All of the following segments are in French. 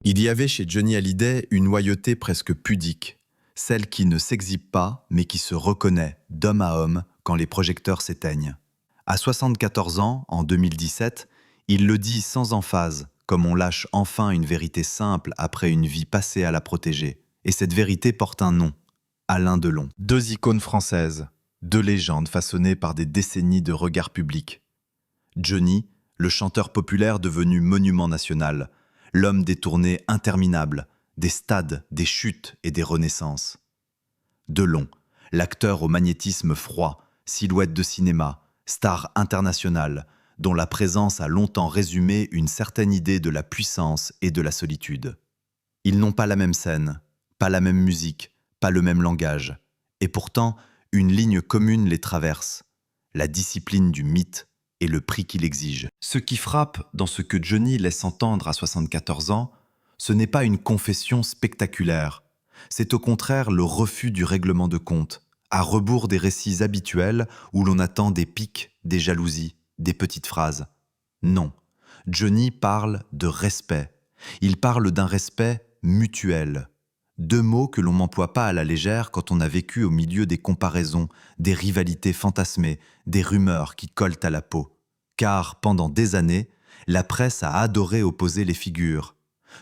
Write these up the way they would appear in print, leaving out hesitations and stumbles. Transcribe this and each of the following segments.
Il y avait chez Johnny Hallyday une loyauté presque pudique, celle qui ne s'exhibe pas, mais qui se reconnaît d'homme à homme quand les projecteurs s'éteignent. À 74 ans, en 2017, il le dit sans emphase, comme on lâche enfin une vérité simple après une vie passée à la protéger. Et cette vérité porte un nom, Alain Delon. Deux icônes françaises, deux légendes façonnées par des décennies de regard public. Johnny, le chanteur populaire devenu monument national, l'homme des tournées interminables, des stades, des chutes et des renaissances. Delon, l'acteur au magnétisme froid, silhouette de cinéma, star internationale, dont la présence a longtemps résumé une certaine idée de la puissance et de la solitude. Ils n'ont pas la même scène, pas la même musique, pas le même langage, et pourtant, une ligne commune les traverse, la discipline du mythe et le prix qu'il exige. Ce qui frappe dans ce que Johnny laisse entendre à 74 ans, ce n'est pas une confession spectaculaire, c'est au contraire le refus du règlement de compte, à rebours des récits habituels où l'on attend des piques, des jalousies, des petites phrases. Non, Johnny parle de respect. Il parle d'un respect mutuel. Deux mots que l'on n'emploie pas à la légère quand on a vécu au milieu des comparaisons, des rivalités fantasmées, des rumeurs qui collent à la peau. Car, pendant des années, la presse a adoré opposer les figures.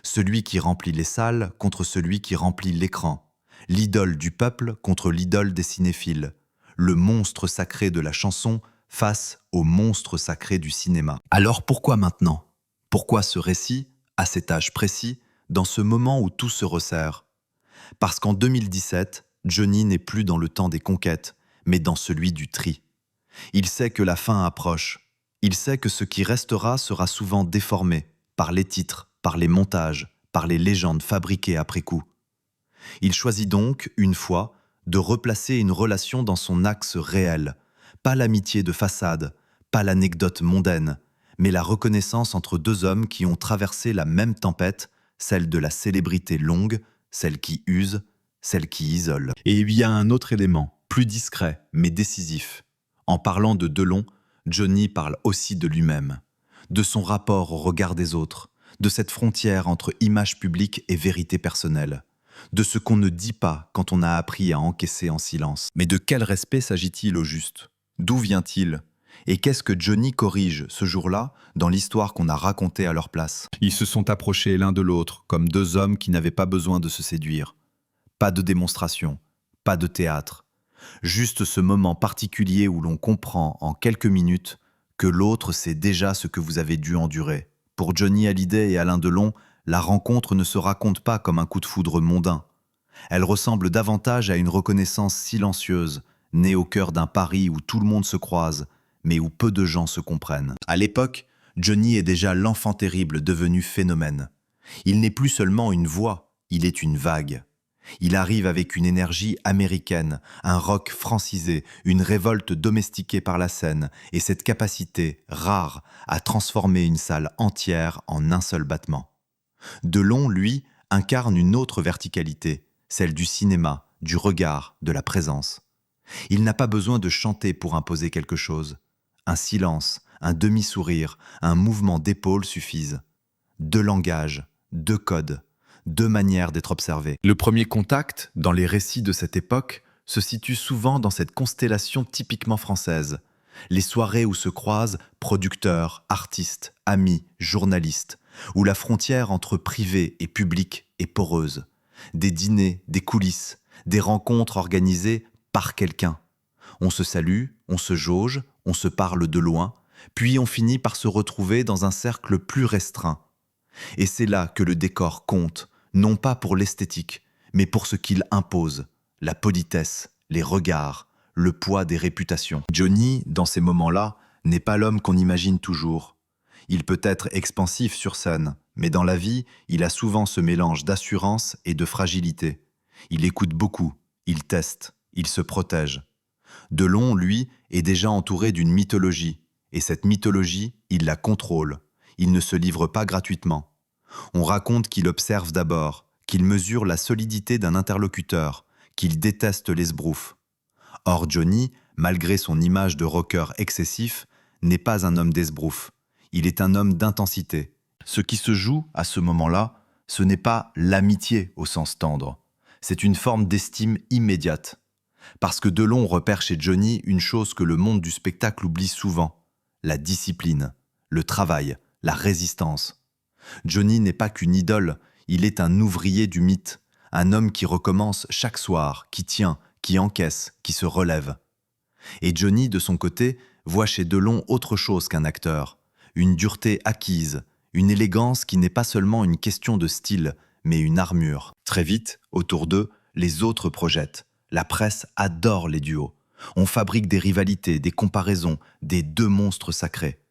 Celui qui remplit les salles contre celui qui remplit l'écran. L'idole du peuple contre l'idole des cinéphiles. Le monstre sacré de la chanson face au monstre sacré du cinéma. Alors pourquoi maintenant? Pourquoi ce récit, à cet âge précis, dans ce moment où tout se resserre? Parce qu'en 2017, Johnny n'est plus dans le temps des conquêtes, mais dans celui du tri. Il sait que la fin approche. Il sait que ce qui restera sera souvent déformé par les titres, par les montages, par les légendes fabriquées après coup. Il choisit donc, une fois, de replacer une relation dans son axe réel, pas l'amitié de façade, pas l'anecdote mondaine, mais la reconnaissance entre deux hommes qui ont traversé la même tempête, celle de la célébrité longue, celle qui use, celle qui isole. Et il y a un autre élément, plus discret, mais décisif. En parlant de Delon, Johnny parle aussi de lui-même, de son rapport au regard des autres, de cette frontière entre image publique et vérité personnelle, de ce qu'on ne dit pas quand on a appris à encaisser en silence. Mais de quel respect s'agit-il au juste? D'où vient-il? Et qu'est-ce que Johnny corrige ce jour-là dans l'histoire qu'on a racontée à leur place? Ils se sont approchés l'un de l'autre comme deux hommes qui n'avaient pas besoin de se séduire. Pas de démonstration, pas de théâtre. Juste ce moment particulier où l'on comprend en quelques minutes que l'autre sait déjà ce que vous avez dû endurer. Pour Johnny Hallyday et Alain Delon, la rencontre ne se raconte pas comme un coup de foudre mondain. Elle ressemble davantage à une reconnaissance silencieuse, née au cœur d'un Paris où tout le monde se croise, mais où peu de gens se comprennent. À l'époque, Johnny est déjà l'enfant terrible devenu phénomène. Il n'est plus seulement une voix, il est une vague. Il arrive avec une énergie américaine, un rock francisé, une révolte domestiquée par la scène et cette capacité, rare, à transformer une salle entière en un seul battement. Delon, lui, incarne une autre verticalité, celle du cinéma, du regard, de la présence. Il n'a pas besoin de chanter pour imposer quelque chose. Un silence, un demi-sourire, un mouvement d'épaule suffisent. Deux langages, deux codes, deux manières d'être observé. Le premier contact, dans les récits de cette époque, se situe souvent dans cette constellation typiquement française. Les soirées où se croisent producteurs, artistes, amis, journalistes, où la frontière entre privé et public est poreuse. Des dîners, des coulisses, des rencontres organisées par quelqu'un. On se salue, on se jauge, on se parle de loin, puis on finit par se retrouver dans un cercle plus restreint. Et c'est là que le décor compte, non pas pour l'esthétique, mais pour ce qu'il impose, la politesse, les regards, le poids des réputations. Johnny, dans ces moments-là, n'est pas l'homme qu'on imagine toujours. Il peut être expansif sur scène, mais dans la vie, il a souvent ce mélange d'assurance et de fragilité. Il écoute beaucoup, il teste, il se protège. Delon, lui, est déjà entouré d'une mythologie, et cette mythologie, il la contrôle. Il ne se livre pas gratuitement. On raconte qu'il observe d'abord, qu'il mesure la solidité d'un interlocuteur, qu'il déteste l'esbrouf. Or Johnny, malgré son image de rocker excessif, n'est pas un homme d'esbrouf. Il est un homme d'intensité. Ce qui se joue, à ce moment-là, ce n'est pas l'amitié au sens tendre, c'est une forme d'estime immédiate. Parce que Delon repère chez Johnny une chose que le monde du spectacle oublie souvent, la discipline, le travail, la résistance. Johnny n'est pas qu'une idole, il est un ouvrier du mythe, un homme qui recommence chaque soir, qui tient, qui encaisse, qui se relève. Et Johnny, de son côté, voit chez Delon autre chose qu'un acteur, une dureté acquise, une élégance qui n'est pas seulement une question de style, mais une armure. Très vite, autour d'eux, les autres projettent. La presse adore les duos. On fabrique des rivalités, des comparaisons, des deux monstres sacrés.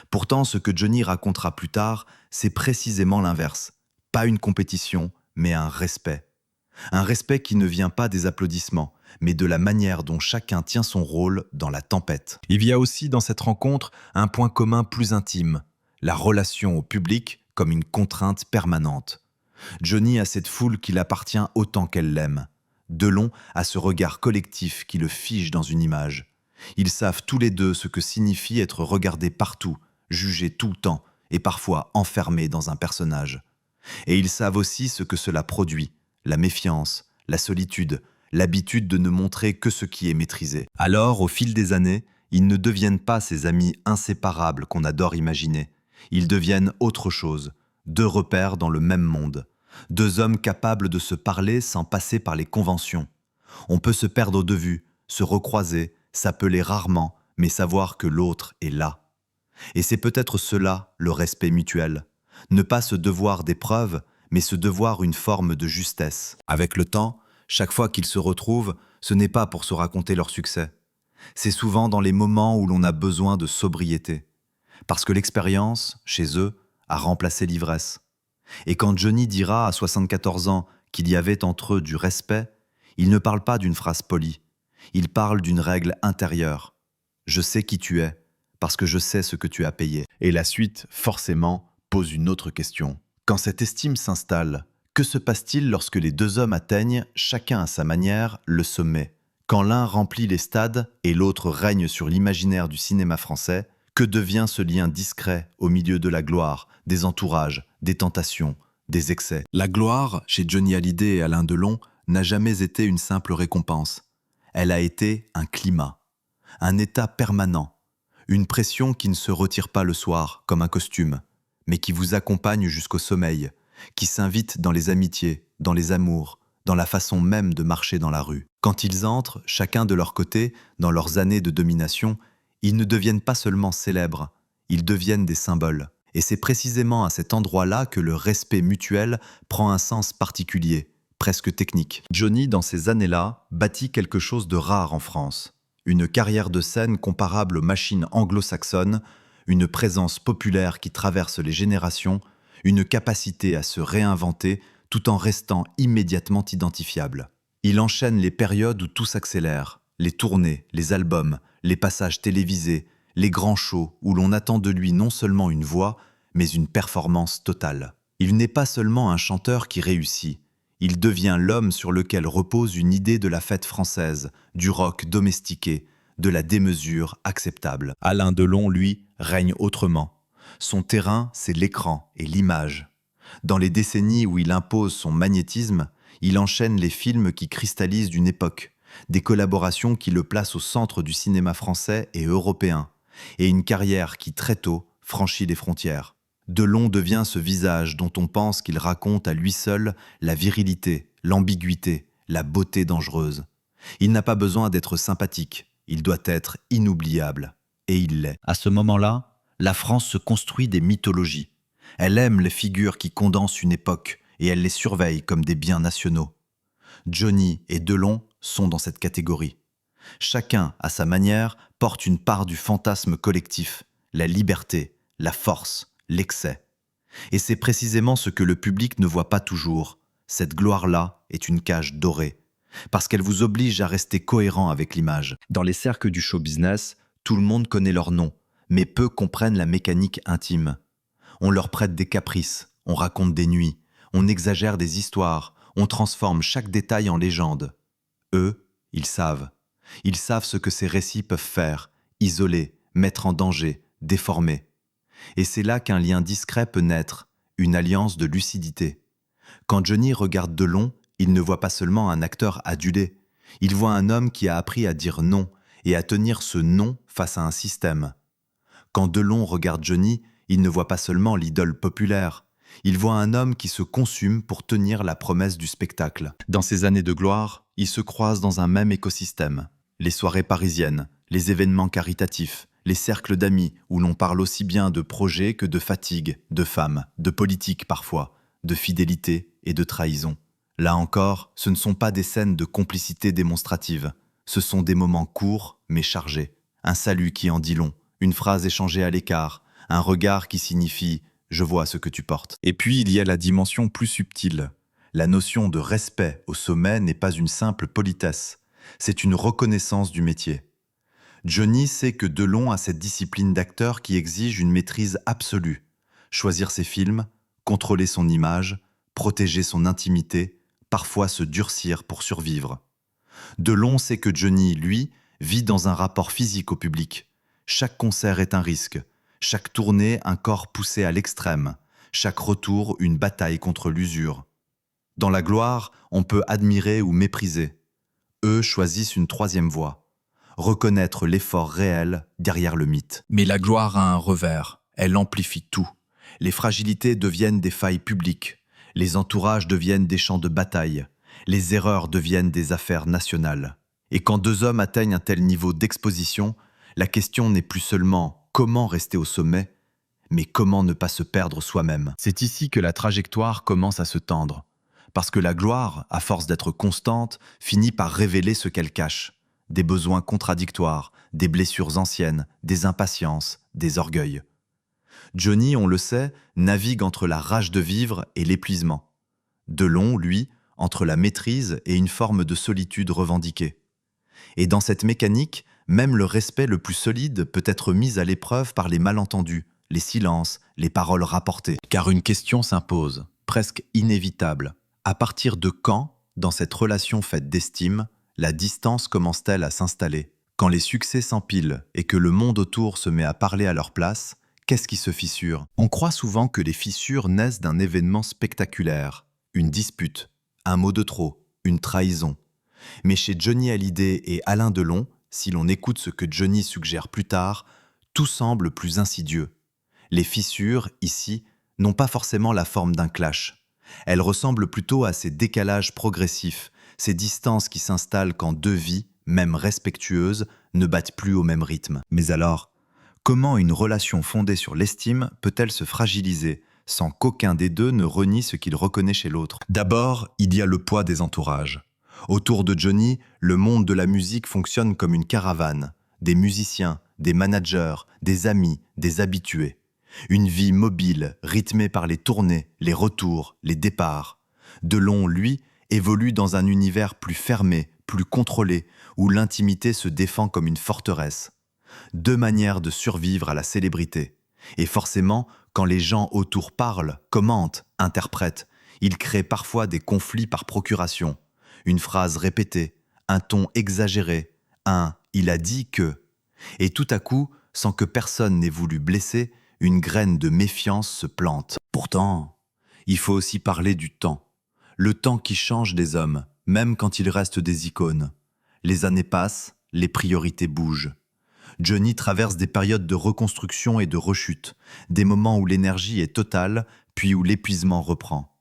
Pourtant, ce que Johnny racontera plus tard, c'est précisément l'inverse. Pas une compétition, mais un respect. Un respect qui ne vient pas des applaudissements, mais de la manière dont chacun tient son rôle dans la tempête. Il y a aussi dans cette rencontre un point commun plus intime, la relation au public comme une contrainte permanente. Johnny a cette foule qui l'appartient autant qu'elle l'aime. Delon a ce regard collectif qui le fige dans une image. Ils savent tous les deux ce que signifie être regardé partout, jugé tout le temps et parfois enfermé dans un personnage. Et ils savent aussi ce que cela produit, la méfiance, la solitude, l'habitude de ne montrer que ce qui est maîtrisé. Alors, au fil des années, ils ne deviennent pas ces amis inséparables qu'on adore imaginer. Ils deviennent autre chose, deux repères dans le même monde. Deux hommes capables de se parler sans passer par les conventions. On peut se perdre de vue, se recroiser, s'appeler rarement, mais savoir que l'autre est là. Et c'est peut-être cela, le respect mutuel. Ne pas se devoir des preuves, mais se devoir une forme de justesse. Avec le temps, chaque fois qu'ils se retrouvent, ce n'est pas pour se raconter leur succès. C'est souvent dans les moments où l'on a besoin de sobriété. Parce que l'expérience, chez eux, a remplacé l'ivresse. Et quand Johnny dira à 74 ans qu'il y avait entre eux du respect, il ne parle pas d'une phrase polie. Il parle d'une règle intérieure. Je sais qui tu es, parce que je sais ce que tu as payé. Et la suite, forcément, pose une autre question. Quand cette estime s'installe, que se passe-t-il lorsque les deux hommes atteignent, chacun à sa manière, le sommet? Quand l'un remplit les stades et l'autre règne sur l'imaginaire du cinéma français, que devient ce lien discret au milieu de la gloire, des entourages, des tentations, des excès? La gloire, chez Johnny Hallyday et Alain Delon, n'a jamais été une simple récompense. Elle a été un climat, un état permanent, une pression qui ne se retire pas le soir, comme un costume, mais qui vous accompagne jusqu'au sommeil, qui s'invite dans les amitiés, dans les amours, dans la façon même de marcher dans la rue. Quand ils entrent, chacun de leur côté, dans leurs années de domination, ils ne deviennent pas seulement célèbres, ils deviennent des symboles. Et c'est précisément à cet endroit-là que le respect mutuel prend un sens particulier, presque technique. Johnny, dans ces années-là, bâtit quelque chose de rare en France. Une carrière de scène comparable aux machines anglo-saxonnes, une présence populaire qui traverse les générations, une capacité à se réinventer tout en restant immédiatement identifiable. Il enchaîne les périodes où tout s'accélère, les tournées, les albums, les passages télévisés, les grands shows où l'on attend de lui non seulement une voix, mais une performance totale. Il n'est pas seulement un chanteur qui réussit, il devient l'homme sur lequel repose une idée de la fête française, du rock domestiqué, de la démesure acceptable. Alain Delon, lui, règne autrement. Son terrain, c'est l'écran et l'image. Dans les décennies où il impose son magnétisme, il enchaîne les films qui cristallisent d'une époque, des collaborations qui le placent au centre du cinéma français et européen, et une carrière qui, très tôt, franchit les frontières. Delon devient ce visage dont on pense qu'il raconte à lui seul la virilité, l'ambiguïté, la beauté dangereuse. Il n'a pas besoin d'être sympathique, il doit être inoubliable. Et il l'est. À ce moment-là, la France se construit des mythologies. Elle aime les figures qui condensent une époque et elle les surveille comme des biens nationaux. Johnny et Delon sont dans cette catégorie. Chacun, à sa manière, porte une part du fantasme collectif, la liberté, la force, l'excès. Et c'est précisément ce que le public ne voit pas toujours. Cette gloire-là est une cage dorée, parce qu'elle vous oblige à rester cohérent avec l'image. Dans les cercles du show business, tout le monde connaît leur nom, mais peu comprennent la mécanique intime. On leur prête des caprices, on raconte des nuits, on exagère des histoires, on transforme chaque détail en légende. Eux, ils savent. Ils savent ce que ces récits peuvent faire, isoler, mettre en danger, déformer. Et c'est là qu'un lien discret peut naître, une alliance de lucidité. Quand Johnny regarde Delon, il ne voit pas seulement un acteur adulé, il voit un homme qui a appris à dire non et à tenir ce non face à un système. Quand Delon regarde Johnny, il ne voit pas seulement l'idole populaire, il voit un homme qui se consume pour tenir la promesse du spectacle. Dans ces années de gloire, ils se croisent dans un même écosystème. Les soirées parisiennes, les événements caritatifs, les cercles d'amis où l'on parle aussi bien de projets que de fatigue, de femmes, de politique parfois, de fidélité et de trahison. Là encore, ce ne sont pas des scènes de complicité démonstrative, ce sont des moments courts mais chargés. Un salut qui en dit long, une phrase échangée à l'écart, un regard qui signifie « je vois ce que tu portes ». Et puis il y a la dimension plus subtile. La notion de respect au sommet n'est pas une simple politesse, c'est une reconnaissance du métier. Johnny sait que Delon a cette discipline d'acteur qui exige une maîtrise absolue. Choisir ses films, contrôler son image, protéger son intimité, parfois se durcir pour survivre. Delon sait que Johnny, lui, vit dans un rapport physique au public. Chaque concert est un risque, chaque tournée un corps poussé à l'extrême, chaque retour une bataille contre l'usure. Dans la gloire, on peut admirer ou mépriser. Eux choisissent une troisième voie. Reconnaître l'effort réel derrière le mythe. Mais la gloire a un revers, elle amplifie tout. Les fragilités deviennent des failles publiques, les entourages deviennent des champs de bataille, les erreurs deviennent des affaires nationales. Et quand deux hommes atteignent un tel niveau d'exposition, la question n'est plus seulement comment rester au sommet, mais comment ne pas se perdre soi-même. C'est ici que la trajectoire commence à se tendre, parce que la gloire, à force d'être constante, finit par révéler ce qu'elle cache. Des besoins contradictoires, des blessures anciennes, des impatiences, des orgueils. Johnny, on le sait, navigue entre la rage de vivre et l'épuisement. Delon, lui, entre la maîtrise et une forme de solitude revendiquée. Et dans cette mécanique, même le respect le plus solide peut être mis à l'épreuve par les malentendus, les silences, les paroles rapportées. Car une question s'impose, presque inévitable. À partir de quand, dans cette relation faite d'estime, la distance commence-t-elle à s'installer? Quand les succès s'empilent et que le monde autour se met à parler à leur place, qu'est-ce qui se fissure? On croit souvent que les fissures naissent d'un événement spectaculaire, une dispute, un mot de trop, une trahison. Mais chez Johnny Hallyday et Alain Delon, si l'on écoute ce que Johnny suggère plus tard, tout semble plus insidieux. Les fissures, ici, n'ont pas forcément la forme d'un clash. Elles ressemblent plutôt à ces décalages progressifs, ces distances qui s'installent quand deux vies, même respectueuses, ne battent plus au même rythme. Mais alors, comment une relation fondée sur l'estime peut-elle se fragiliser sans qu'aucun des deux ne renie ce qu'il reconnaît chez l'autre? D'abord, il y a le poids des entourages. Autour de Johnny, le monde de la musique fonctionne comme une caravane. Des musiciens, des managers, des amis, des habitués. Une vie mobile, rythmée par les tournées, les retours, les départs. Delon, lui, évolue dans un univers plus fermé, plus contrôlé, où l'intimité se défend comme une forteresse. Deux manières de survivre à la célébrité. Et forcément, quand les gens autour parlent, commentent, interprètent, ils créent parfois des conflits par procuration. Une phrase répétée, un ton exagéré, un « il a dit que ». Et tout à coup, sans que personne n'ait voulu blesser, une graine de méfiance se plante. Pourtant, il faut aussi parler du temps. Le temps qui change des hommes, même quand ils restent des icônes. Les années passent, les priorités bougent. Johnny traverse des périodes de reconstruction et de rechute, des moments où l'énergie est totale, puis où l'épuisement reprend.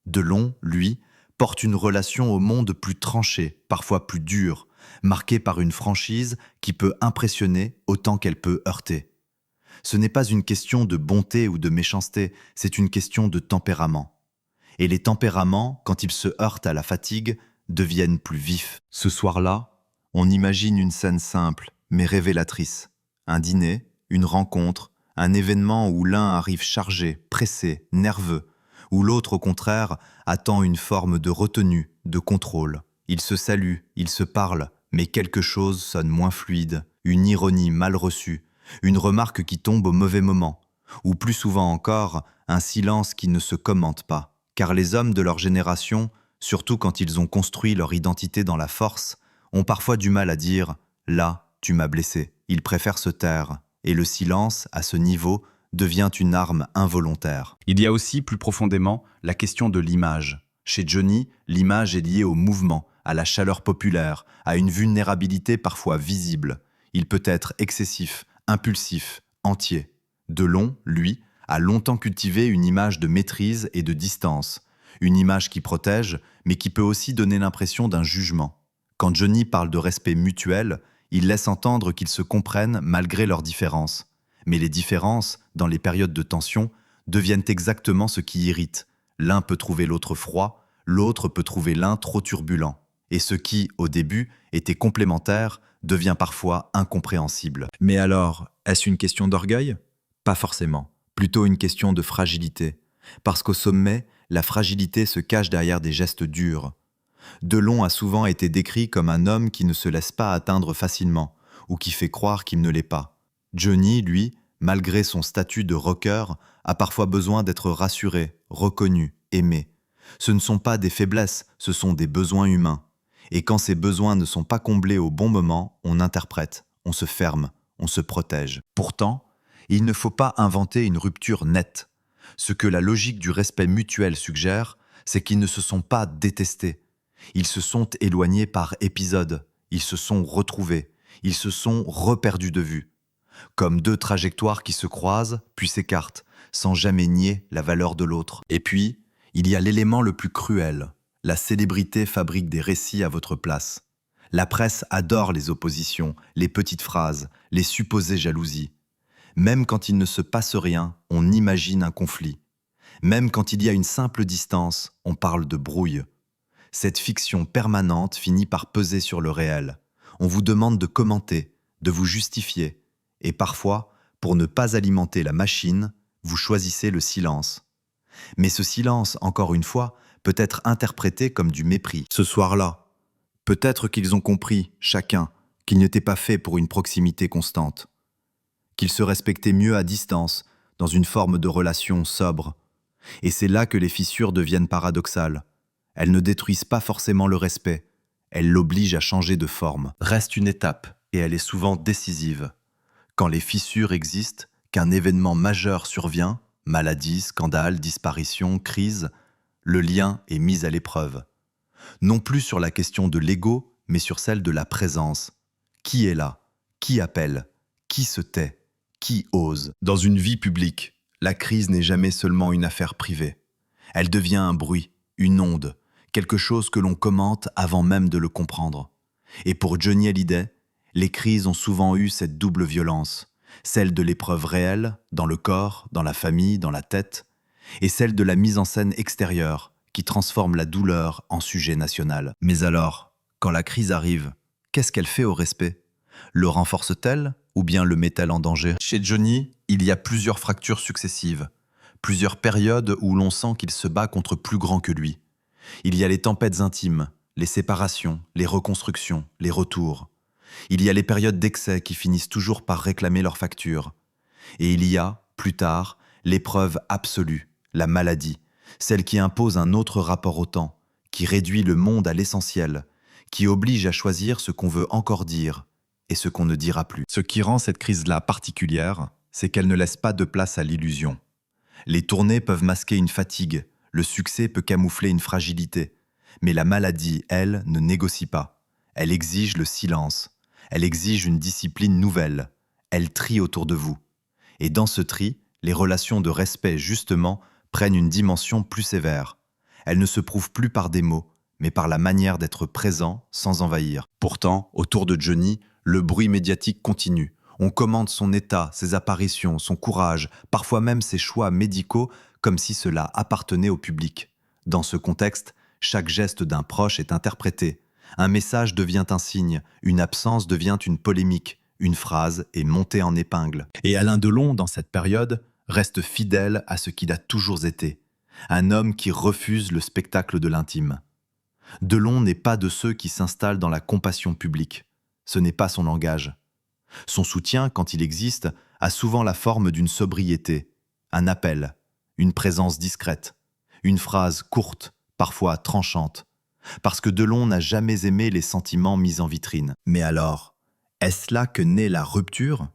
Delon, lui, porte une relation au monde plus tranchée, parfois plus dure, marquée par une franchise qui peut impressionner autant qu'elle peut heurter. Ce n'est pas une question de bonté ou de méchanceté, c'est une question de tempérament. Et les tempéraments, quand ils se heurtent à la fatigue, deviennent plus vifs. Ce soir-là, on imagine une scène simple, mais révélatrice. Un dîner, une rencontre, un événement où l'un arrive chargé, pressé, nerveux, où l'autre, au contraire, attend une forme de retenue, de contrôle. Ils se saluent, ils se parlent, mais quelque chose sonne moins fluide, une ironie mal reçue, une remarque qui tombe au mauvais moment, ou plus souvent encore, un silence qui ne se commente pas. Car les hommes de leur génération, surtout quand ils ont construit leur identité dans la force, ont parfois du mal à dire « là, tu m'as blessé ». Ils préfèrent se taire, et le silence, à ce niveau, devient une arme involontaire. Il y a aussi, plus profondément, la question de l'image. Chez Johnny, l'image est liée au mouvement, à la chaleur populaire, à une vulnérabilité parfois visible. Il peut être excessif, impulsif, entier. Delon, lui, a longtemps cultivé une image de maîtrise et de distance. Une image qui protège, mais qui peut aussi donner l'impression d'un jugement. Quand Johnny parle de respect mutuel, il laisse entendre qu'ils se comprennent malgré leurs différences. Mais les différences, dans les périodes de tension, deviennent exactement ce qui irrite. L'un peut trouver l'autre froid, l'autre peut trouver l'un trop turbulent. Et ce qui, au début, était complémentaire, devient parfois incompréhensible. Mais alors, est-ce une question d'orgueil ? Pas forcément. Plutôt une question de fragilité. Parce qu'au sommet, la fragilité se cache derrière des gestes durs. Delon a souvent été décrit comme un homme qui ne se laisse pas atteindre facilement, ou qui fait croire qu'il ne l'est pas. Johnny, lui, malgré son statut de rocker, a parfois besoin d'être rassuré, reconnu, aimé. Ce ne sont pas des faiblesses, ce sont des besoins humains. Et quand ces besoins ne sont pas comblés au bon moment, on interprète, on se ferme, on se protège. Pourtant, il ne faut pas inventer une rupture nette. Ce que la logique du respect mutuel suggère, c'est qu'ils ne se sont pas détestés. Ils se sont éloignés par épisodes, ils se sont retrouvés, ils se sont reperdus de vue. Comme deux trajectoires qui se croisent, puis s'écartent, sans jamais nier la valeur de l'autre. Et puis, il y a l'élément le plus cruel. La célébrité fabrique des récits à votre place. La presse adore les oppositions, les petites phrases, les supposées jalousies. Même quand il ne se passe rien, on imagine un conflit. Même quand il y a une simple distance, on parle de brouille. Cette fiction permanente finit par peser sur le réel. On vous demande de commenter, de vous justifier. Et parfois, pour ne pas alimenter la machine, vous choisissez le silence. Mais ce silence, encore une fois, peut être interprété comme du mépris. Ce soir-là, peut-être qu'ils ont compris, chacun, qu'ils n'étaient pas faits pour une proximité constante. Qu'ils se respectaient mieux à distance, dans une forme de relation sobre. Et c'est là que les fissures deviennent paradoxales. Elles ne détruisent pas forcément le respect, elles l'obligent à changer de forme. Reste une étape, et elle est souvent décisive. Quand les fissures existent, qu'un événement majeur survient, maladie, scandale, disparition, crise, le lien est mis à l'épreuve. Non plus sur la question de l'ego, mais sur celle de la présence. Qui est là ? Qui appelle ? Qui se tait ? Qui ose ? Dans une vie publique, la crise n'est jamais seulement une affaire privée. Elle devient un bruit, une onde, quelque chose que l'on commente avant même de le comprendre. Et pour Johnny Hallyday, les crises ont souvent eu cette double violence, celle de l'épreuve réelle, dans le corps, dans la famille, dans la tête, et celle de la mise en scène extérieure, qui transforme la douleur en sujet national. Mais alors, quand la crise arrive, qu'est-ce qu'elle fait au respect ? Le renforce-t-elle ou bien le met-elle en danger ? Chez Johnny, il y a plusieurs fractures successives, plusieurs périodes où l'on sent qu'il se bat contre plus grand que lui. Il y a les tempêtes intimes, les séparations, les reconstructions, les retours. Il y a les périodes d'excès qui finissent toujours par réclamer leur facture. Et il y a, plus tard, l'épreuve absolue, la maladie, celle qui impose un autre rapport au temps, qui réduit le monde à l'essentiel, qui oblige à choisir ce qu'on veut encore dire et ce qu'on ne dira plus. Ce qui rend cette crise-là particulière, c'est qu'elle ne laisse pas de place à l'illusion. Les tournées peuvent masquer une fatigue, le succès peut camoufler une fragilité, mais la maladie, elle, ne négocie pas. Elle exige le silence, elle exige une discipline nouvelle, elle trie autour de vous. Et dans ce tri, les relations de respect, justement, prennent une dimension plus sévère. Elles ne se prouvent plus par des mots, mais par la manière d'être présent sans envahir. Pourtant, autour de Johnny, le bruit médiatique continue. On commente son état, ses apparitions, son courage, parfois même ses choix médicaux, comme si cela appartenait au public. Dans ce contexte, chaque geste d'un proche est interprété. Un message devient un signe, une absence devient une polémique, une phrase est montée en épingle. Et Alain Delon, dans cette période, reste fidèle à ce qu'il a toujours été. Un homme qui refuse le spectacle de l'intime. Delon n'est pas de ceux qui s'installent dans la compassion publique. Ce n'est pas son langage. Son soutien, quand il existe, a souvent la forme d'une sobriété, un appel, une présence discrète, une phrase courte, parfois tranchante, parce que Delon n'a jamais aimé les sentiments mis en vitrine. Mais alors, est-ce là que naît la rupture ?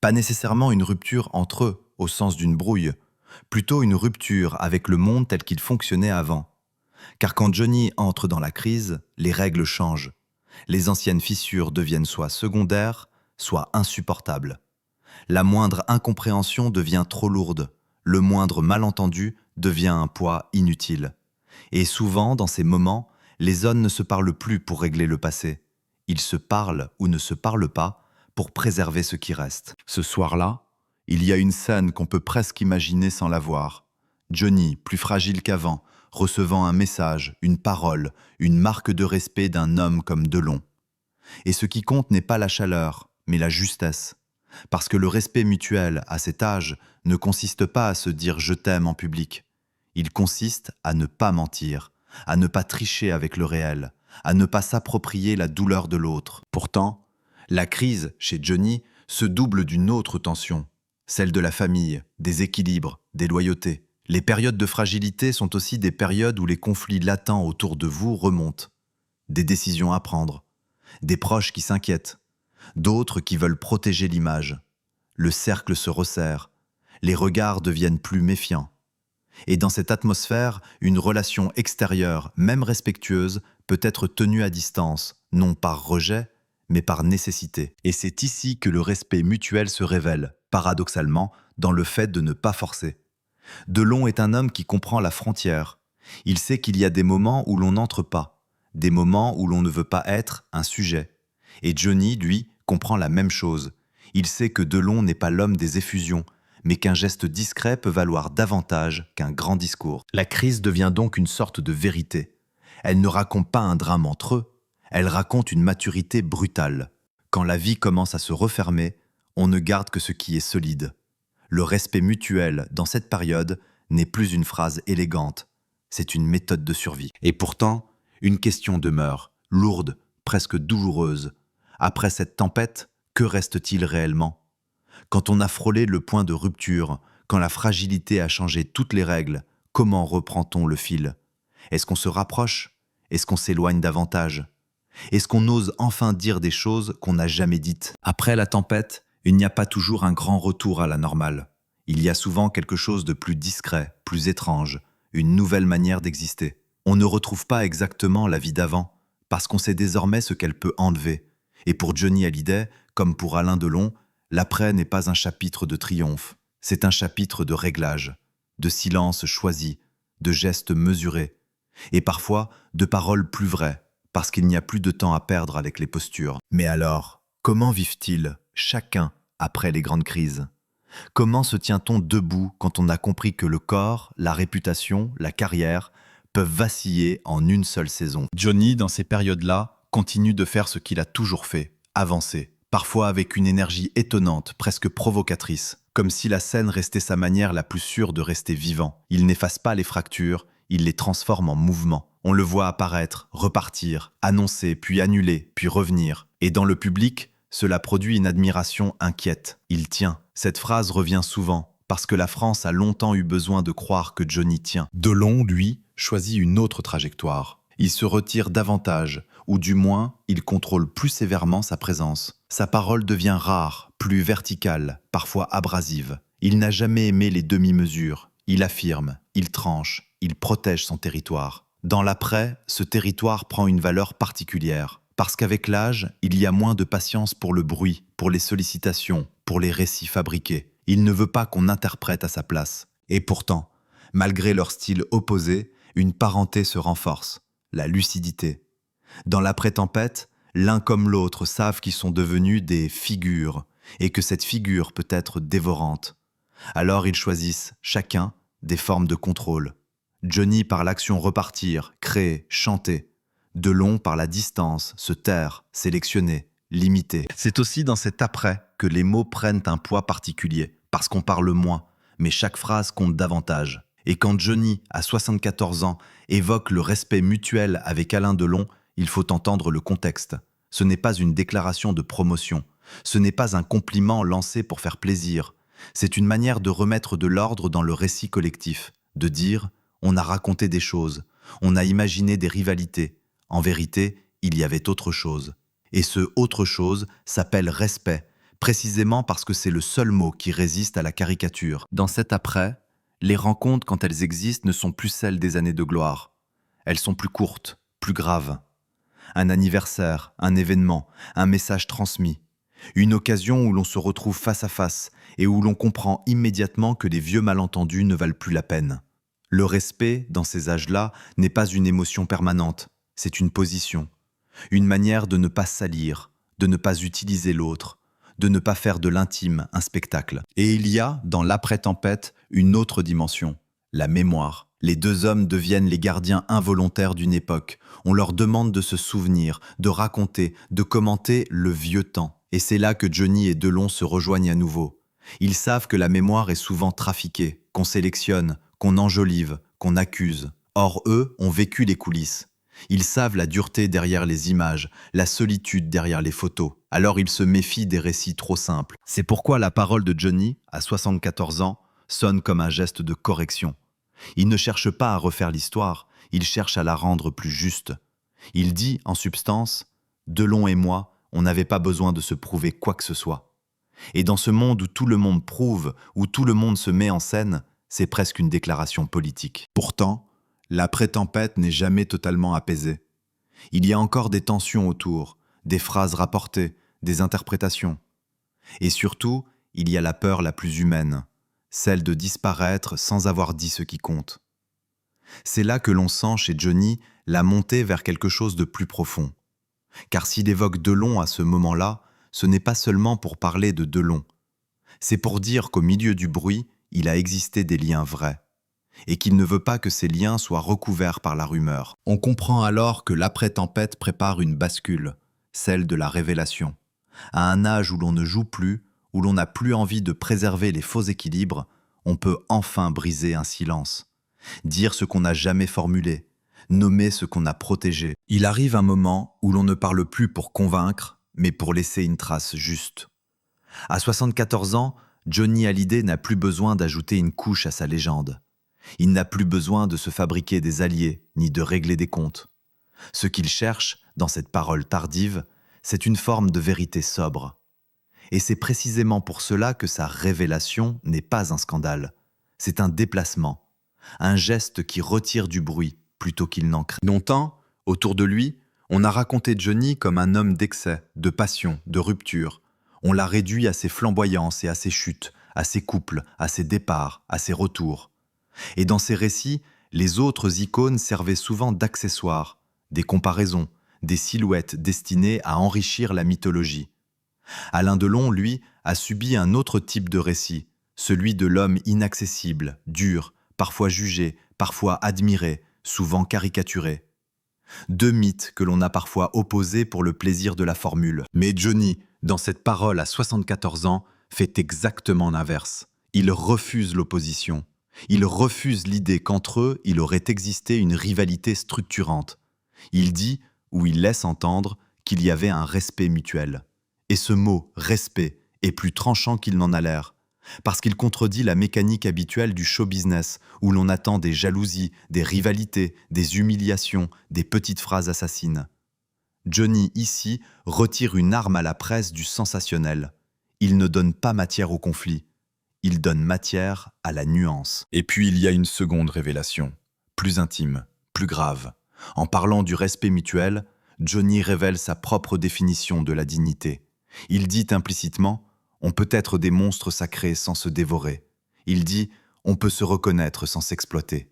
Pas nécessairement une rupture entre eux, au sens d'une brouille, plutôt une rupture avec le monde tel qu'il fonctionnait avant. Car quand Johnny entre dans la crise, les règles changent. Les anciennes fissures deviennent soit secondaires, soit insupportables. La moindre incompréhension devient trop lourde, le moindre malentendu devient un poids inutile. Et souvent, dans ces moments, les hommes ne se parlent plus pour régler le passé. Ils se parlent ou ne se parlent pas pour préserver ce qui reste. Ce soir-là, il y a une scène qu'on peut presque imaginer sans la voir. Johnny, plus fragile qu'avant, recevant un message, une parole, une marque de respect d'un homme comme Delon. Et ce qui compte n'est pas la chaleur, mais la justesse. Parce que le respect mutuel, à cet âge, ne consiste pas à se dire « je t'aime » en public. Il consiste à ne pas mentir, à ne pas tricher avec le réel, à ne pas s'approprier la douleur de l'autre. Pourtant, la crise, chez Johnny, se double d'une autre tension, celle de la famille, des équilibres, des loyautés. Les périodes de fragilité sont aussi des périodes où les conflits latents autour de vous remontent. Des décisions à prendre, des proches qui s'inquiètent, d'autres qui veulent protéger l'image. Le cercle se resserre, les regards deviennent plus méfiants. Et dans cette atmosphère, une relation extérieure, même respectueuse, peut être tenue à distance, non par rejet, mais par nécessité. Et c'est ici que le respect mutuel se révèle, paradoxalement, dans le fait de ne pas forcer. Delon est un homme qui comprend la frontière. Il sait qu'il y a des moments où l'on n'entre pas, des moments où l'on ne veut pas être un sujet. Et Johnny, lui, comprend la même chose. Il sait que Delon n'est pas l'homme des effusions, mais qu'un geste discret peut valoir davantage qu'un grand discours. La crise devient donc une sorte de vérité. Elle ne raconte pas un drame entre eux, elle raconte une maturité brutale. Quand la vie commence à se refermer, on ne garde que ce qui est solide. Le respect mutuel, dans cette période, n'est plus une phrase élégante, c'est une méthode de survie. Et pourtant, une question demeure, lourde, presque douloureuse. Après cette tempête, que reste-t-il réellement ? Quand on a frôlé le point de rupture, quand la fragilité a changé toutes les règles, comment reprend-on le fil ? Est-ce qu'on se rapproche ? Est-ce qu'on s'éloigne davantage ? Est-ce qu'on ose enfin dire des choses qu'on n'a jamais dites ? Après la tempête, il n'y a pas toujours un grand retour à la normale. Il y a souvent quelque chose de plus discret, plus étrange, une nouvelle manière d'exister. On ne retrouve pas exactement la vie d'avant, parce qu'on sait désormais ce qu'elle peut enlever. Et pour Johnny Hallyday, comme pour Alain Delon, l'après n'est pas un chapitre de triomphe, c'est un chapitre de réglage, de silence choisi, de gestes mesurés, et parfois de paroles plus vraies, parce qu'il n'y a plus de temps à perdre avec les postures. Mais alors, comment vivent-ils, chacun, après les grandes crises ? Comment se tient-on debout quand on a compris que le corps, la réputation, la carrière peuvent vaciller en une seule saison ? Johnny, dans ces périodes-là, continue de faire ce qu'il a toujours fait, avancer. Parfois avec une énergie étonnante, presque provocatrice, comme si la scène restait sa manière la plus sûre de rester vivant. Il n'efface pas les fractures, il les transforme en mouvement. On le voit apparaître, repartir, annoncer, puis annuler, puis revenir. Et dans le public, cela produit une admiration inquiète. Il tient. Cette phrase revient souvent, parce que la France a longtemps eu besoin de croire que Johnny tient. Delon, lui, choisit une autre trajectoire. Il se retire davantage, ou du moins, il contrôle plus sévèrement sa présence. Sa parole devient rare, plus verticale, parfois abrasive. Il n'a jamais aimé les demi-mesures. Il affirme, il tranche, il protège son territoire. Dans l'après, ce territoire prend une valeur particulière. Parce qu'avec l'âge, il y a moins de patience pour le bruit, pour les sollicitations, pour les récits fabriqués. Il ne veut pas qu'on interprète à sa place. Et pourtant, malgré leur style opposé, une parenté se renforce. La lucidité. Dans l'après-tempête, l'un comme l'autre savent qu'ils sont devenus des figures et que cette figure peut être dévorante. Alors ils choisissent, chacun, des formes de contrôle. Johnny par l'action repartir, créer, chanter. Delon par la distance, se taire, sélectionner, limiter. C'est aussi dans cet après que les mots prennent un poids particulier, parce qu'on parle moins, mais chaque phrase compte davantage. Et quand Johnny, à 74 ans, évoque le respect mutuel avec Alain Delon, il faut entendre le contexte. Ce n'est pas une déclaration de promotion. Ce n'est pas un compliment lancé pour faire plaisir. C'est une manière de remettre de l'ordre dans le récit collectif, de dire « on a raconté des choses, on a imaginé des rivalités. En vérité, il y avait autre chose. » Et ce « autre chose » s'appelle respect, précisément parce que c'est le seul mot qui résiste à la caricature. Dans cet après, les rencontres, quand elles existent, ne sont plus celles des années de gloire. Elles sont plus courtes, plus graves. Un anniversaire, un événement, un message transmis. Une occasion où l'on se retrouve face à face et où l'on comprend immédiatement que les vieux malentendus ne valent plus la peine. Le respect, dans ces âges-là, n'est pas une émotion permanente, c'est une position. Une manière de ne pas salir, de ne pas utiliser l'autre, de ne pas faire de l'intime un spectacle. Et il y a, dans l'après-tempête, une autre dimension, la mémoire. Les deux hommes deviennent les gardiens involontaires d'une époque. On leur demande de se souvenir, de raconter, de commenter le vieux temps. Et c'est là que Johnny et Delon se rejoignent à nouveau. Ils savent que la mémoire est souvent trafiquée, qu'on sélectionne, qu'on enjolive, qu'on accuse. Or, eux ont vécu les coulisses. Ils savent la dureté derrière les images, la solitude derrière les photos. Alors ils se méfient des récits trop simples. C'est pourquoi la parole de Johnny, à 74 ans, sonne comme un geste de correction. Il ne cherche pas à refaire l'histoire, il cherche à la rendre plus juste. Il dit, en substance, « Delon et moi, on n'avait pas besoin de se prouver quoi que ce soit. » Et dans ce monde où tout le monde prouve, où tout le monde se met en scène, c'est presque une déclaration politique. Pourtant, l'après-tempête n'est jamais totalement apaisée. Il y a encore des tensions autour, des phrases rapportées, des interprétations. Et surtout, il y a la peur la plus humaine, celle de disparaître sans avoir dit ce qui compte. C'est là que l'on sent chez Johnny la montée vers quelque chose de plus profond. Car s'il évoque Delon à ce moment-là, ce n'est pas seulement pour parler de Delon. C'est pour dire qu'au milieu du bruit, il a existé des liens vrais, et qu'il ne veut pas que ces liens soient recouverts par la rumeur. On comprend alors que l'après-tempête prépare une bascule, celle de la révélation. À un âge où l'on ne joue plus, où l'on n'a plus envie de préserver les faux équilibres, on peut enfin briser un silence, dire ce qu'on n'a jamais formulé, nommer ce qu'on a protégé. Il arrive un moment où l'on ne parle plus pour convaincre, mais pour laisser une trace juste. À 74 ans, Johnny Hallyday n'a plus besoin d'ajouter une couche à sa légende. Il n'a plus besoin de se fabriquer des alliés, ni de régler des comptes. Ce qu'il cherche, dans cette parole tardive, c'est une forme de vérité sobre. Et c'est précisément pour cela que sa révélation n'est pas un scandale. C'est un déplacement, un geste qui retire du bruit plutôt qu'il n'en crée. Longtemps, autour de lui, on a raconté Johnny comme un homme d'excès, de passion, de rupture. On l'a réduit à ses flamboyances et à ses chutes, à ses couples, à ses départs, à ses retours. Et dans ces récits, les autres icônes servaient souvent d'accessoires, des comparaisons, des silhouettes destinées à enrichir la mythologie. Alain Delon, lui, a subi un autre type de récit, celui de l'homme inaccessible, dur, parfois jugé, parfois admiré, souvent caricaturé. Deux mythes que l'on a parfois opposés pour le plaisir de la formule. Mais Johnny, dans cette parole à 74 ans, fait exactement l'inverse. Il refuse l'opposition. Il refuse l'idée qu'entre eux, il aurait existé une rivalité structurante. Il dit, ou il laisse entendre, qu'il y avait un respect mutuel. Et ce mot « respect » est plus tranchant qu'il n'en a l'air, parce qu'il contredit la mécanique habituelle du show business, où l'on attend des jalousies, des rivalités, des humiliations, des petites phrases assassines. Johnny, ici, retire une arme à la presse du sensationnel. Il ne donne pas matière au conflit. Il donne matière à la nuance. Et puis il y a une seconde révélation, plus intime, plus grave. En parlant du respect mutuel, Johnny révèle sa propre définition de la dignité. Il dit implicitement « on peut être des monstres sacrés sans se dévorer ». Il dit « on peut se reconnaître sans s'exploiter ».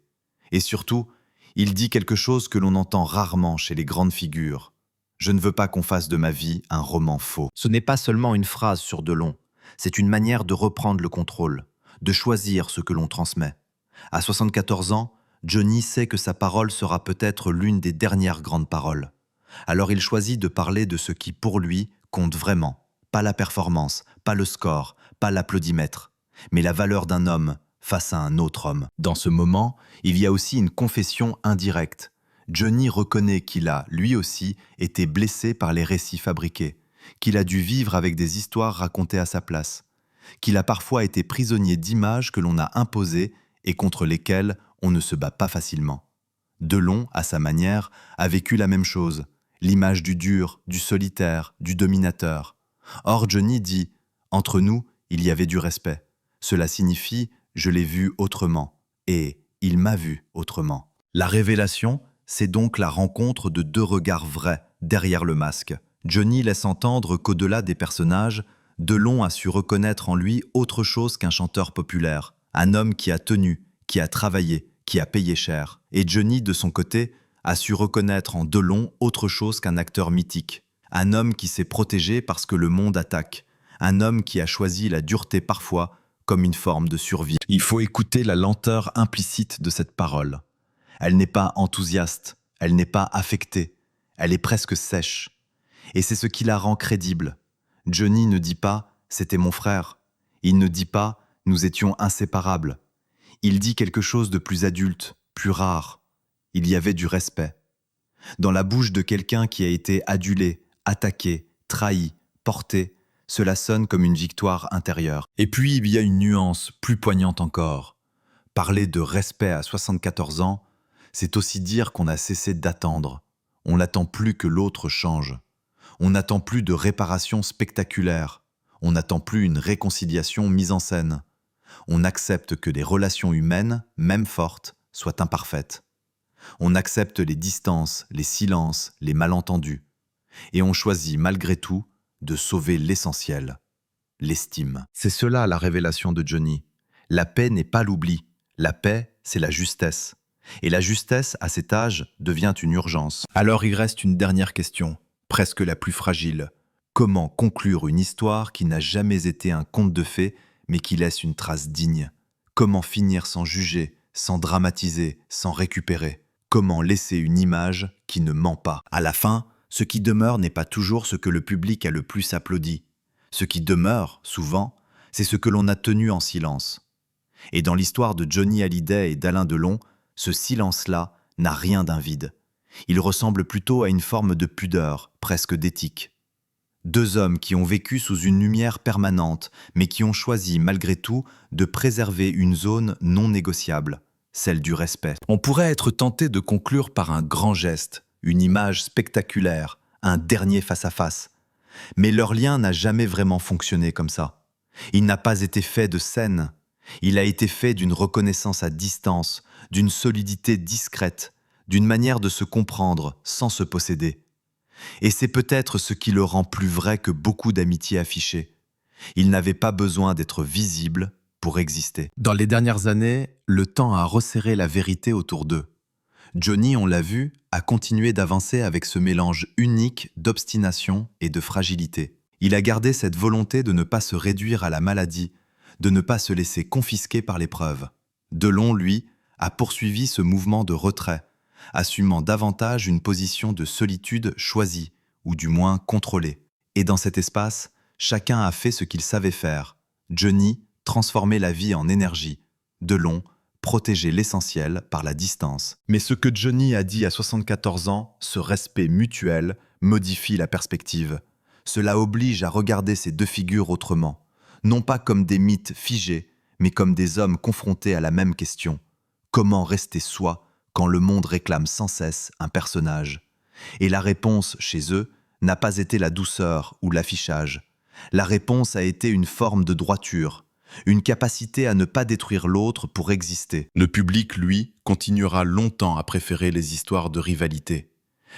Et surtout, il dit quelque chose que l'on entend rarement chez les grandes figures. « Je ne veux pas qu'on fasse de ma vie un roman faux ». Ce n'est pas seulement une phrase sur Delon, c'est une manière de reprendre le contrôle, de choisir ce que l'on transmet. À 74 ans, Johnny sait que sa parole sera peut-être l'une des dernières grandes paroles. Alors il choisit de parler de ce qui, pour lui, compte vraiment. Pas la performance, pas le score, pas l'applaudimètre, mais la valeur d'un homme face à un autre homme. Dans ce moment, il y a aussi une confession indirecte. Johnny reconnaît qu'il a, lui aussi, été blessé par les récits fabriqués, qu'il a dû vivre avec des histoires racontées à sa place, qu'il a parfois été prisonnier d'images que l'on a imposées et contre lesquelles on ne se bat pas facilement. Delon, à sa manière, a vécu la même chose, l'image du dur, du solitaire, du dominateur. Or Johnny dit Entre nous, il y avait du respect. Cela signifie « je l'ai vu autrement » et « il m'a vu autrement ». La révélation, c'est donc la rencontre de deux regards vrais derrière le masque. Johnny laisse entendre qu'au-delà des personnages, Delon a su reconnaître en lui autre chose qu'un chanteur populaire, un homme qui a tenu, qui a travaillé, qui a payé cher. Et Johnny, de son côté, a su reconnaître en Delon autre chose qu'un acteur mythique, un homme qui s'est protégé parce que le monde attaque, un homme qui a choisi la dureté parfois comme une forme de survie. Il faut écouter la lenteur implicite de cette parole. Elle n'est pas enthousiaste, elle n'est pas affectée, elle est presque sèche. Et c'est ce qui la rend crédible. Johnny ne dit pas « c'était mon frère ». Il ne dit pas « nous étions inséparables ». Il dit quelque chose de plus adulte, plus rare. Il y avait du respect. Dans la bouche de quelqu'un qui a été adulé, attaqué, trahi, porté, cela sonne comme une victoire intérieure. Et puis il y a une nuance plus poignante encore. Parler de respect à 74 ans, c'est aussi dire qu'on a cessé d'attendre. On n'attend plus que l'autre change. On n'attend plus de réparation spectaculaire. On n'attend plus une réconciliation mise en scène. On accepte que les relations humaines, même fortes, soient imparfaites. On accepte les distances, les silences, les malentendus. Et on choisit malgré tout de sauver l'essentiel, l'estime. C'est cela la révélation de Johnny. La paix n'est pas l'oubli. La paix, c'est la justesse. Et la justesse, à cet âge, devient une urgence. Alors il reste une dernière question, presque la plus fragile. Comment conclure une histoire qui n'a jamais été un conte de fées, mais qui laisse une trace digne? Comment finir sans juger, sans dramatiser, sans récupérer? Comment laisser une image qui ne ment pas? À la fin, ce qui demeure n'est pas toujours ce que le public a le plus applaudi. Ce qui demeure, souvent, c'est ce que l'on a tenu en silence. Et dans l'histoire de Johnny Hallyday et d'Alain Delon, ce silence-là n'a rien d'un vide. Il ressemble plutôt à une forme de pudeur, presque d'éthique. Deux hommes qui ont vécu sous une lumière permanente, mais qui ont choisi, malgré tout, de préserver une zone non négociable, celle du respect. On pourrait être tenté de conclure par un grand geste, une image spectaculaire, un dernier face-à-face. Mais leur lien n'a jamais vraiment fonctionné comme ça. Il n'a pas été fait de scène. Il a été fait d'une reconnaissance à distance, d'une solidité discrète, d'une manière de se comprendre sans se posséder. Et c'est peut-être ce qui le rend plus vrai que beaucoup d'amitiés affichées. Il n'avait pas besoin d'être visible pour exister. Dans les dernières années, le temps a resserré la vérité autour d'eux. Johnny, on l'a vu, a continué d'avancer avec ce mélange unique d'obstination et de fragilité. Il a gardé cette volonté de ne pas se réduire à la maladie, de ne pas se laisser confisquer par l'épreuve. Delon, lui, a poursuivi ce mouvement de retrait, assumant davantage une position de solitude choisie, ou du moins contrôlée. Et dans cet espace, chacun a fait ce qu'il savait faire. Johnny, transformer la vie en énergie. Delon, protéger l'essentiel par la distance. Mais ce que Johnny a dit à 74 ans, ce respect mutuel, modifie la perspective. Cela oblige à regarder ces deux figures autrement, non pas comme des mythes figés, mais comme des hommes confrontés à la même question. Comment rester soi quand le monde réclame sans cesse un personnage? Et la réponse, chez eux, n'a pas été la douceur ou l'affichage. La réponse a été une forme de droiture, une capacité à ne pas détruire l'autre pour exister. Le public, lui, continuera longtemps à préférer les histoires de rivalité.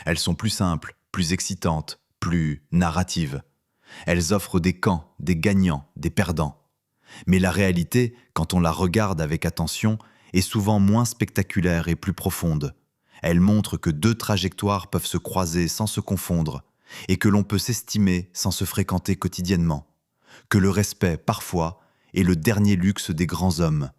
Elles sont plus simples, plus excitantes, plus narratives. Elles offrent des camps, des gagnants, des perdants. Mais la réalité, quand on la regarde avec attention, est souvent moins spectaculaire et plus profonde. Elle montre que deux trajectoires peuvent se croiser sans se confondre, et que l'on peut s'estimer sans se fréquenter quotidiennement. Que le respect, parfois, est le dernier luxe des grands hommes,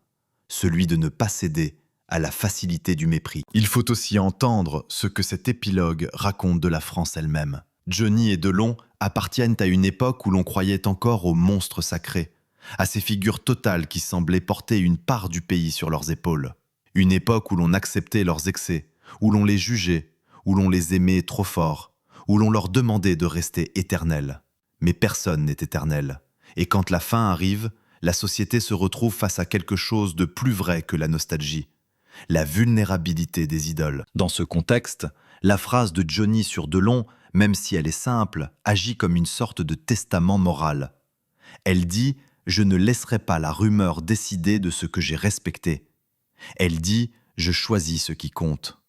celui de ne pas céder à la facilité du mépris. Il faut aussi entendre ce que cet épilogue raconte de la France elle-même. Johnny et Delon appartiennent à une époque où l'on croyait encore aux monstres sacrés, à ces figures totales qui semblaient porter une part du pays sur leurs épaules. Une époque où l'on acceptait leurs excès, où l'on les jugeait, où l'on les aimait trop fort, où l'on leur demandait de rester éternels. Mais personne n'est éternel. Et quand la fin arrive, la société se retrouve face à quelque chose de plus vrai que la nostalgie, la vulnérabilité des idoles. Dans ce contexte, la phrase de Johnny sur Delon, même si elle est simple, agit comme une sorte de testament moral. Elle dit « Je ne laisserai pas la rumeur décider de ce que j'ai respecté ». Elle dit « Je choisis ce qui compte ».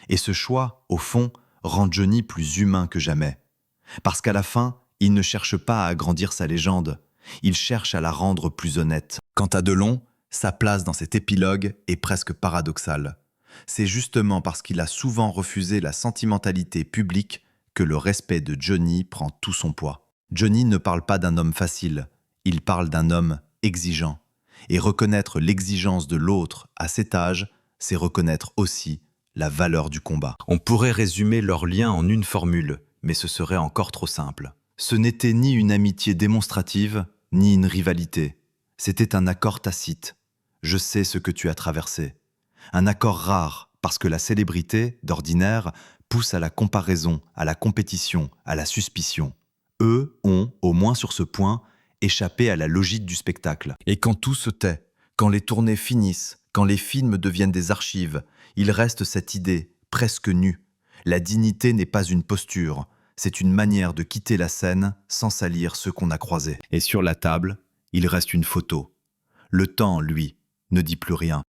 Et ce choix, au fond, rend Johnny plus humain que jamais. Parce qu'à la fin, il ne cherche pas à agrandir sa légende, il cherche à la rendre plus honnête. Quant à Delon, sa place dans cet épilogue est presque paradoxale. C'est justement parce qu'il a souvent refusé la sentimentalité publique que le respect de Johnny prend tout son poids. Johnny ne parle pas d'un homme facile, il parle d'un homme exigeant. Et reconnaître l'exigence de l'autre à cet âge, c'est reconnaître aussi la valeur du combat. On pourrait résumer leur lien en une formule, mais ce serait encore trop simple. Ce n'était ni une amitié démonstrative, ni une rivalité. C'était un accord tacite. Je sais ce que tu as traversé. Un accord rare, parce que la célébrité, d'ordinaire, pousse à la comparaison, à la compétition, à la suspicion. Eux ont, au moins sur ce point, échappé à la logique du spectacle. Et quand tout se tait, quand les tournées finissent, quand les films deviennent des archives, il reste cette idée, presque nue. La dignité n'est pas une posture, c'est une manière de quitter la scène sans salir ceux qu'on a croisés. Et sur la table, il reste une photo. Le temps, lui, ne dit plus rien.